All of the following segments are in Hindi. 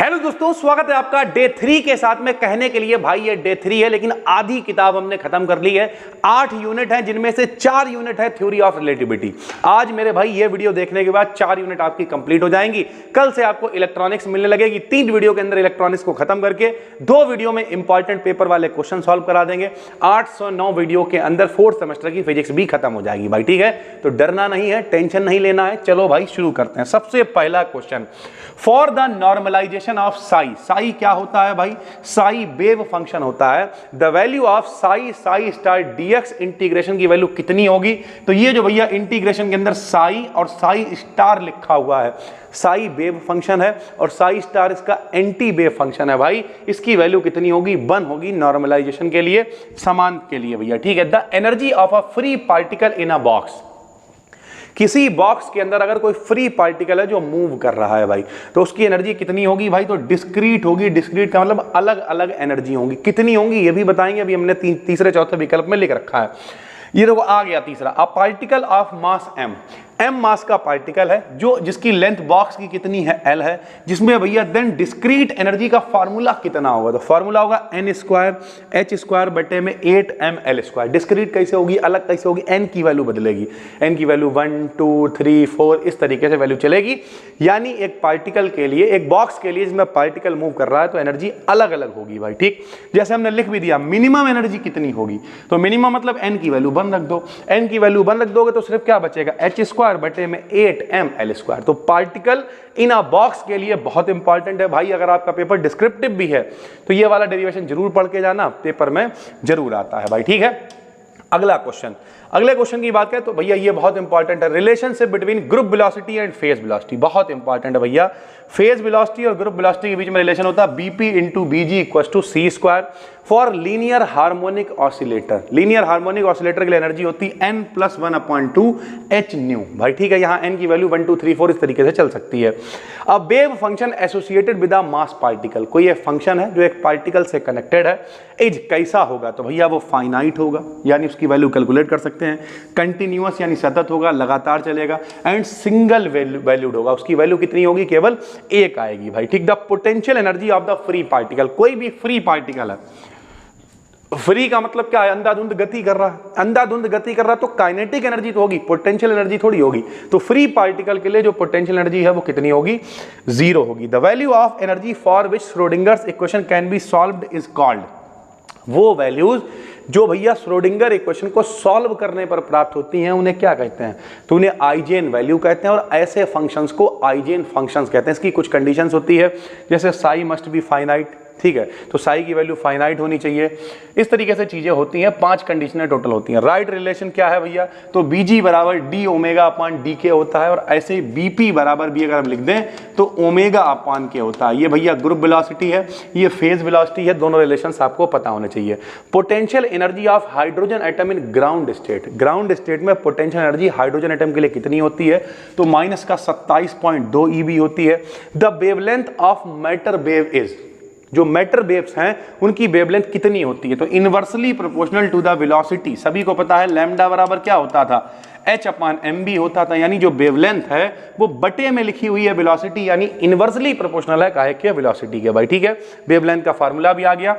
हेलो दोस्तों, स्वागत है आपका डे 3 के साथ में। कहने के लिए भाई ये डे 3 है, लेकिन आधी किताब हमने खत्म कर ली है। 8 यूनिट है, जिनमें से 4 यूनिट है थ्योरी ऑफ रिलेटिविटी। आज मेरे भाई ये वीडियो देखने के बाद 4 यूनिट आपकी कंप्लीट हो जाएंगी। कल से आपको इलेक्ट्रॉनिक्स मिलने लगेगी। 3 वीडियो के अंदर इलेक्ट्रॉनिक्स को खत्म करके 2 वीडियो में इंपॉर्टेंट पेपर वाले क्वेश्चन सॉल्व करा देंगे। 809 वीडियो के अंदर 4th सेमेस्टर की फिजिक्स भी खत्म हो जाएगी भाई, ठीक है। तो डरना नहीं है, टेंशन नहीं लेना है। चलो भाई शुरू करते हैं। सबसे पहला question, for the normalisation of psi. Psi क्या होता है भाई? साई वेव फंक्शन होता है। The value of psi star dx integration की वैल्यू कितनी होगी? तो ये जो भैया इंटीग्रेशन के अंदर साई और साई स्टार लिखा हुआ है, साई वेव फंक्शन है और साई स्टार इसका एंटी वेव फंक्शन है भाई। इसकी वैल्यू कितनी होगी? 1 होगी नॉर्मलाइजेशन के लिए, समान के लिए भैया, ठीक है। The energy of a free particle in a box. किसी बॉक्स के अंदर अगर कोई फ्री पार्टिकल है जो मूव कर रहा है भाई, तो उसकी एनर्जी कितनी होगी भाई? तो डिस्क्रीट होगी। डिस्क्रीट का मतलब अलग अलग एनर्जी होंगी। कितनी होंगी ये भी बताएंगे। अभी हमने तीसरे चौथे विकल्प में लिख रखा है। ये देखो आ गया तीसरा, a particle of mass m। m मास का पार्टिकल है जो जिसकी लेंथ बॉक्स की कितनी है? l है। जिसमें भैया देन डिस्क्रीट एनर्जी का फार्मूला कितना होगा? तो फार्मूला होगा n² बटे में 8ml²। डिस्क्रीट कैसे होगी, अलग कैसे होगी? n की वैल्यू बदलेगी। n की वैल्यू 1 2 3 4 इस तरीके से वैल्यू चलेगी। यानी एक पार्टिकल के लिए, एक बॉक्स के लिए जिसमें पार्टिकल मूव कर रहा है, तो एनर्जी अलग अलग होगी भाई, ठीक। जैसे हमने लिख भी दिया मिनिमम एनर्जी कितनी होगी, तो मिनिमम मतलब n की वैल्यू 1 रख दो। n की वैल्यू 1 रख दोगे तो सिर्फ क्या बचेगा? h² बटे में 8ml²। तो पार्टिकल इन अ बॉक्स के लिए बहुत इंपॉर्टेंट है भाई। अगर आपका पेपर डिस्क्रिप्टिव भी है तो ये वाला डेरिवेशन जरूर पढ़ के जाना, पेपर में जरूर आता है भाई, ठीक है। अगला क्वेश्चन, अगले क्वेश्चन की बात करें तो भैया ये बहुत इंपॉर्टेंट है। Relationship between group velocity and phase velocity, बहुत इंपॉर्टेंट है भैया। फेज वेलोसिटी और ग्रुप वेलोसिटी के बीच में रिलेशन होता है bp into bg equal to c² for linear harmonic oscillator. Linear harmonic oscillator के लिए एनर्जी होती है n+1/2 h न्यू भाई, ठीक है। यहाँ n की वैल्यू 1 2 3 4 इस तरीके से चल सकती है। अब wave function associated with a mass particle, कोई एक फंक्शन है जो एक पार्टिकल से कनेक्टेड है, एज कैसा होगा? तो भैया वो फाइनाइट होगा, यानी उसकी वैल्यू कैलकुलेट कर सकते हैं। कंटिन्यूअस यानी सतत होगा, लगातार चलेगा। एंड सिंगल वैल्यूड होगा, उसकी वैल्यू कितनी होगी? केवल 1 आएगी भाई, ठीक। The potential energy of the free particle, कोई भी फ्री पार्टिकल है, फ्री का मतलब क्या है? अंधाधुंध गति कर रहा है। अंधाधुंध गति कर रहा है तो काइनेटिक एनर्जी तो होगी, पोटेंशियल एनर्जी थोड़ी होगी। तो फ्री पार्टिकल के लिए जो पोटेंशियल एनर्जी है वो कितनी होगी? 0 होगी। The value of energy for which Schrödinger's equation can be solved is called. वो वैल्यूज जो भैया श्रोडिंगर इक्वेशन को सॉल्व करने पर प्राप्त होती हैं उन्हें क्या कहते हैं? तो उन्हें आइजेन वैल्यू कहते हैं, और ऐसे फंक्शंस को आइजेन फंक्शंस कहते हैं। इसकी कुछ कंडीशंस होती है, जैसे साई मस्ट बी फाइनाइट, ठीक है। तो साई की वैल्यू फाइनाइट होनी चाहिए। इस तरीके से चीजें होती हैं। 5 कंडीशनें टोटल होती हैं। राइट रिलेशन क्या है भैया? तो bg बराबर d ओमेगा अपान dk होता है, और ऐसे bp बराबर b अगर हम लिख दें तो ओमेगा अपान k होता है। ये भैया ग्रुप वेलोसिटी है, ये फेज वेलोसिटी है। दोनों रिलेशंस आपको पता होने चाहिए। Potential energy of hydrogen atom in ground state. Ground state में पोटेंशियल एनर्जी हाइड्रोजन एटम के लिए कितनी होती है? तो -27.2 eV होती है। The wavelength of matter wave is, जो मैटर वेव्स हैं उनकी वेवलेंथ कितनी होती है? तो inversely proportional to the velocity. सभी को पता है लैम्डा बराबर क्या होता था? h/mv होता था। यानी जो वेवलेंथ है वो बटे में लिखी हुई है वेलोसिटी, यानी इनवर्सली प्रोपोर्शनल है काहे के? वेलोसिटी के भाई, ठीक है। वेवलेंथ का फार्मूला भी आ गया।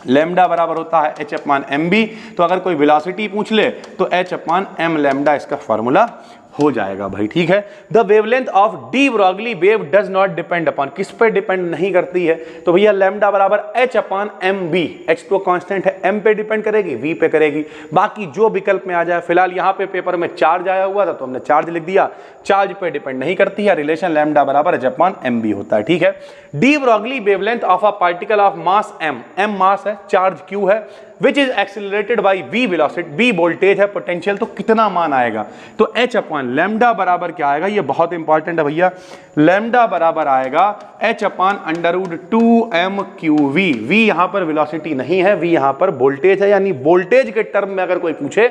लैम्डा बराबर होता है h/mv। तो अगर कोई वेलोसिटी पूछ ले तो h/m लैम्डा इसका फार्मूला हो जाएगा भाई, ठीक है। The wavelength of de Broglie wave does not depend upon, किस पे डिपेंड नहीं करती है? तो भैया लैम्डा बराबर h/mv। h तो कांस्टेंट है, m पे डिपेंड करेगी, v पे करेगी। बाकी जो विकल्प में आ जाए, फिलहाल यहाँ पे पेपर में चार्ज आया हुआ था तो हमने चार्ज लिख दिया। चार्ज पे डिपेंड नहीं करती है। रिलेशन लैम्डा बराबर h/mv होता है, ठीक है। De Broglie wavelength of a particle of mass m मास है, चार्ज q है, which is accelerated by v velocity, v voltage है, पोटेंशियल, तो कितना मान आएगा? तो h अपान लैम्डा बराबर क्या आएगा? ये बहुत इंपॉर्टेंट है भैया। लैम्डा बराबर आएगा h/√2mqv। v यहां पर वेलोसिटी नहीं है, v यहां पर वोल्टेज है। यानी वोल्टेज के टर्म में अगर कोई पूछे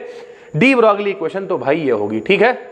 डी ब्रॉगली इक्वेशन तो भाई ये होगी, ठीक है।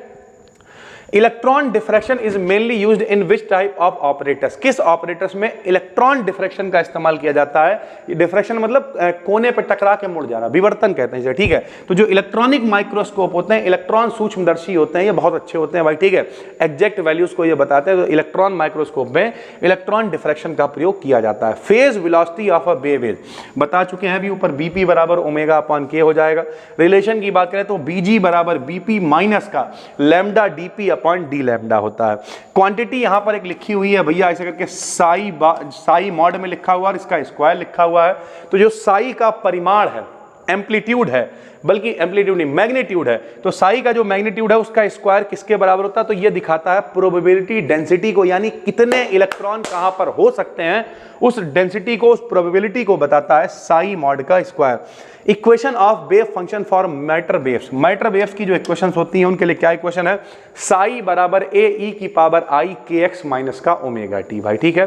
Electron diffraction is mainly used in which type of operators, किस ऑपरेटर्स में इलेक्ट्रॉन डिफ्रैक्शन का इस्तेमाल किया जाता है। डिफ्रैक्शन मतलब कोने पर टकरा के मुड़ जाना, विवर्तन कहते हैं इसे, ठीक है। तो जो इलेक्ट्रॉनिक माइक्रोस्कोप होते हैं, इलेक्ट्रॉन सूक्ष्मदर्शी होते हैं, ये बहुत अच्छे होते हैं भाई, ठीक है, एग्जैक्ट वैल्यूज को ये बताते हैं। तो इलेक्ट्रॉन माइक्रोस्कोप में इलेक्ट्रॉन डिफ्रैक्शन का प्रयोग किया जाता है। Phase velocity of a wave is, बता चुके हैं अभी ऊपर, बीपी बराबर ओमेगा अपॉन के हो जाएगा। रिलेशन की बात करें तो बीजी बराबर बीपी माइनस का lambda DP upon D lambda होता है। क्वांटिटी यहां पर एक लिखी हुई है भैया, ऐसे करके साई मॉड में लिखा हुआ है, इसका स्क्वायर लिखा हुआ है। तो जो साई का परिमाण है, एम्पलीट्यूड है, बल्कि एम्पलीट्यूड नहीं मैग्नीट्यूड है, तो साई का जो मैग्नीट्यूड है उसका स्क्वायर किसके बराबर होता है, तो ये दिखाता है प्रोबेबिलिटी डेंसिटी को, यानी कितने इलेक्ट्रॉन कहां पर हो सकते हैं, उस डेंसिटी को, उस प्रोबेबिलिटी को बताता है साई मॉड का square. Equation of wave function for matter waves, matter waves की जो इक्वेशंस होती हैं उनके लिए क्या इक्वेशन है, साई बराबर ए ई की पावर आई के एक्स माइनस का ओमेगा टी भाई, ठीक है।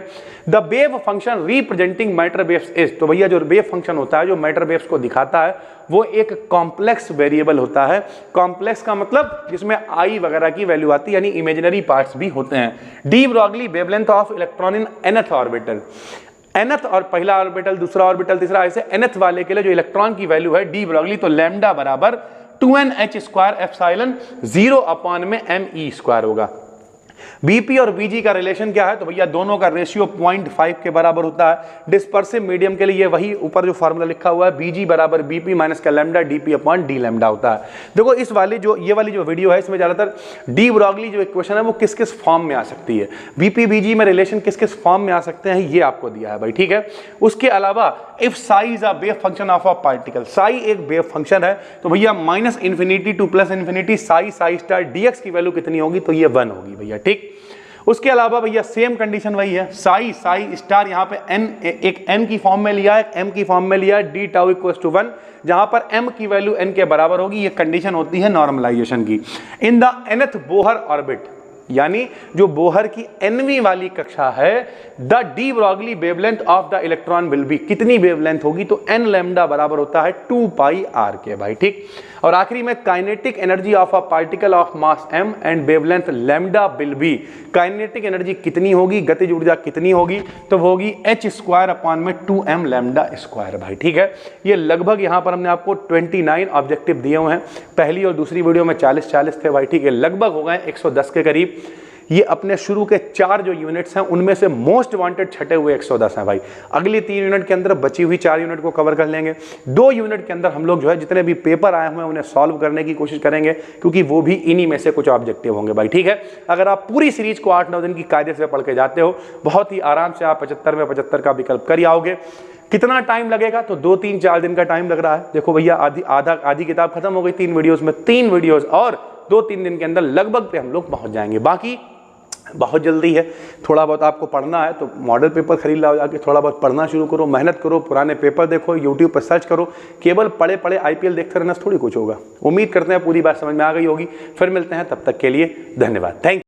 The wave function representing matter waves is, तो भैया जो वेव फंक्शन होता है जो मैटर वेव्स को दिखाता है वो एक कॉम्प्लेक्स वेरिएबल होता है। कॉम्प्लेक्स का मतलब जिसमें आई वगैरह की वैल्यू आती है, यानी इमेजिनरी पार्ट्स भी होते हैं। De Broglie wavelength of electron in nth orbital, nth और पहला ऑर्बिटल, दूसरा ऑर्बिटल, तीसरा, ऐसे nth वाले के लिए जो इलेक्ट्रॉन की वैल्यू है डी ब्रॉगली, तो लैम्डा बराबर 2n h square epsilon 0 upon में m e स्क्वायर होगा। बीपी और बीजी का रिलेशन क्या है, तो भैया दोनों का रेशियो 0.5 के बराबर होता है। डिस्पर्सिव मीडियम के लिए वही ऊपर जो फार्मूला लिखा हुआ है, बीजी बराबर बीपी माइनस का lambda DP upon D lambda होता है। देखो इस वाली जो ये वाली जो वीडियो है इसमें ज्यादातर डी ब्रॉगली जो इक्वेशन है वो किस किस फॉर्म में आ सकती है, बीपी बीजी में रिलेशन किस किस फॉर्म में आ सकते हैं, ये आपको दिया है भाई, ठीक है। उसके अलावा if psi is a wave function of a particle, psi एक वेव फंक्शन है, तो भैया minus infinity to plus infinity psi star dx की वैल्यू कितनी होगी, तो ये 1 होगी भैया, ठीक। उसके अलावा भैया सेम कंडीशन वही है, साई स्टार यहाँ पे n एक n की फॉर्म में लिया है, एक m की फॉर्म में लिया है, डी टाउ इक्वल्स टू 1, जहां पर m की वैल्यू n के बराबर होगी। ये कंडीशन होती है नॉर्मलाइजेशन की। In the nth Bohr orbit, यानी जो बोहर की nवीं वाली कक्षा है, the de Broglie wavelength of the electron will be, कितनी वेवलेंथ होगी, तो n लैम्डा बराबर होता है 2 पाई r के भाई, ठीक। और आखिरी में kinetic energy of a particle of mass m and wavelength lambda will be, kinetic energy कितनी होगी, गतिज ऊर्जा कितनी होगी, तो होगी h स्क्वायर अपॉन में 2m लैम्डा स्क्वायर भाई, ठीक है। ये लगभग यहाँ पर हमने आपको 29 ऑब्जेक्टिव दिए हुए हैं, पहली और दूसरी वीडियो में 40 थे भाई, ठीक है, लगभग हो गए 110 के करीब। ये अपने शुरू के 4 जो यूनिट्स हैं उनमें से मोस्ट वांटेड छटे हुए 110 हैं भाई। अगली 3 यूनिट के अंदर बची हुई 4 यूनिट को कवर कर लेंगे। 2 यूनिट के अंदर हम लोग जो है जितने भी पेपर आए हुए हैं उन्हें सॉल्व करने की कोशिश करेंगे, क्योंकि वो भी इन्हीं में से कुछ ऑब्जेक्टिव होंगे भाई, ठीक है। अगर आप पूरी सीरीज को 8-9 दिन की कायदे से पढ़ के जाते हो, बहुत ही आराम से आप 75 में 75 का विकल्प कर आओगे। कितना टाइम लगेगा, तो 2-3-4 दिन का टाइम लग रहा है। देखो भैया आधी किताब खत्म हो गई 3 वीडियोस में, 3 वीडियोस और 2-3 दिन के अंदर लगभग पे हम लोग पहुंच जाएंगे। बाकी बहुत जल्दी है, थोड़ा बहुत आपको पढ़ना है तो मॉडल पेपर खरीद लाओ, जाके थोड़ा बहुत पढ़ना शुरू करो, मेहनत करो, पुराने पेपर देखो, यूट्यूब पर सर्च करो। केवल पढ़े आईपीएल देखते रहना से थोड़ी कुछ होगा। उम्मीद करते हैं पूरी बात समझ में आ गई होगी। फिर मिलते हैं, तब तक के लिए धन्यवाद, थैंक यू।